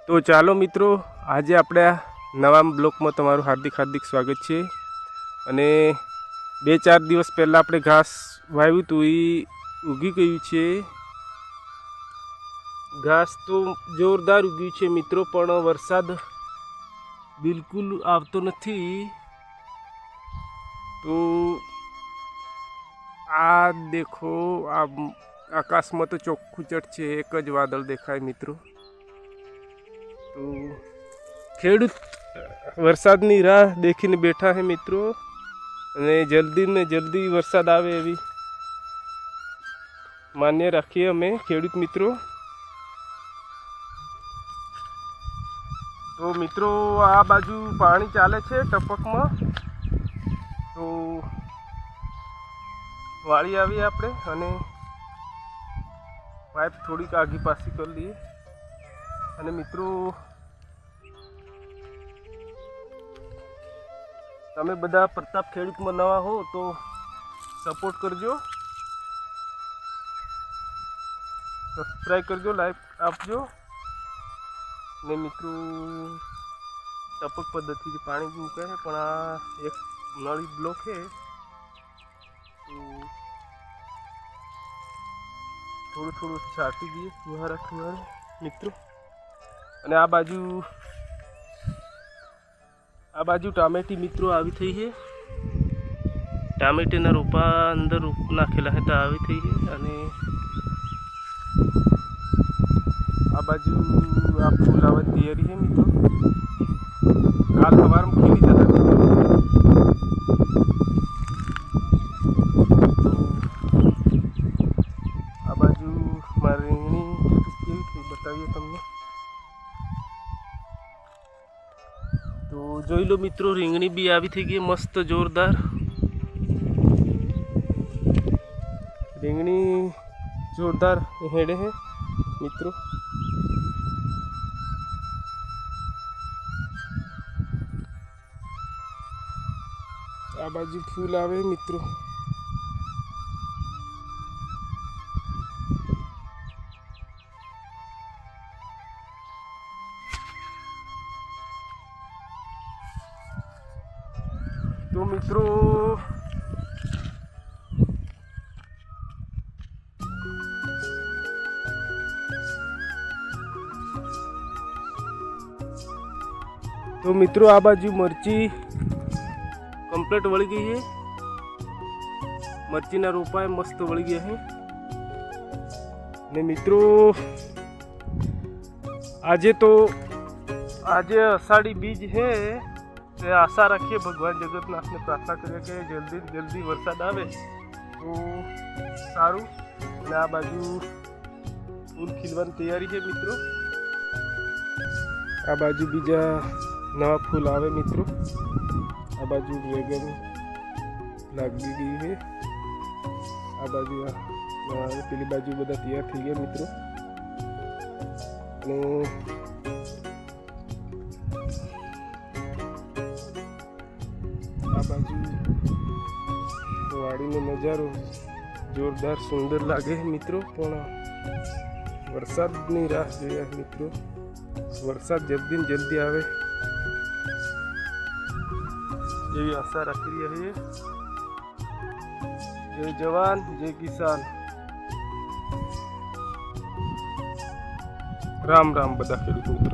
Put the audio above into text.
તો ચાલો મિત્રો, આજે આપણે આ નવા બ્લોકમાં તમારું હાર્દિક સ્વાગત છે। અને 2-4 દિવસ પહેલાં આપણે ઘાસ વાવ્યું હતું, એ ઉગી ગયું છે। ઘાસ તો જોરદાર ઉગ્યું છે મિત્રો, પણ વરસાદ બિલકુલ આવતો નથી। તો આ દેખો, આ આકાશમાં તો ચોખ્ખું ચટ છે, એક જ વાદળ દેખાય મિત્રો। તો ખેડૂત વરસાદની રાહ દેખીને બેઠા છે મિત્રો, અને જલ્દી ને જલ્દી વરસાદ આવે એવી માન્ય રાખીએ અમે ખેડૂત મિત્રો। તો મિત્રો, આ બાજુ પાણી ચાલે છે ટપકમાં, તો વાળી આવીએ આપણે અને પાઇપ થોડીક આગી પાછી કરી લઈએ। અને મિત્રો, તમે બધા પ્રતાપ ખેડૂતમાં નવા હો તો સપોર્ટ કરજો, સબસ્ક્રાઈબ કરજો, લાઈક આપજો। ને મિત્રો, ટપક પદ્ધતિથી પાણી મૂકે છે, પણ આ એક નળી બ્લોક છે, તો થોડું થોડું છાંટી દઈએ ફુહારા મિત્રો। અને આ બાજુ ટામેટી મિત્રો આવી થઈ છે, ટામેટીના રોપા અંદર નાખેલા હતા, આવી થઈ છે। અને આ બાજુ આ ફૂલ આવવાની તૈયારી છે મિત્રો, કાલ સવારમાં ખીલી જતા મિત્રો। આ બાજુ મારી રીંગણી કેવી થઈ બતાવીએ તમને। તો જોઈ લો મિત્રો, રીંગણી બી આવી થઈ ગઈ મસ્ત જોરદાર રીંગણી, જોરદાર હેડે છે મિત્રો। આ બાજુ ફૂલ આવે મિત્રો, તો મિત્રો આ બાજુ મરચી કમ્પ્લીટ વળી ગઈ છે, મરચીના રોપા મસ્ત વળી ગયા છે। ને મિત્રો, આજે અષાઢી બીજ છે, તે આશા રાખીએ ભગવાન જગન્નાથને પ્રાર્થના કરીએ કે જલ્દી જલ્દી વરસાદ આવે તો સારું। અને આ બાજુ ફૂલ ખીલવાની તૈયારી છે મિત્રો, આ બાજુ બીજા નવા ફૂલ આવે મિત્રો। આ બાજુ વેગન લાગી ગઈ છે, આ બાજુ પેલી બાજુ બધા તૈયાર થઈ ગયા મિત્રો। અને આ બાજુ વાડીનો નજારો જોરદાર સુંદર લાગે મિત્રો, પણ વરસાદની રાહ જોઈએ મિત્રો, વરસાદ જલ્દી ને જલ્દી આવે એવી આશા રાખી રહ્યા છીએ। જય જવાન જય કિસાન, રામ રામ બધા ખેડૂત મિત્રો।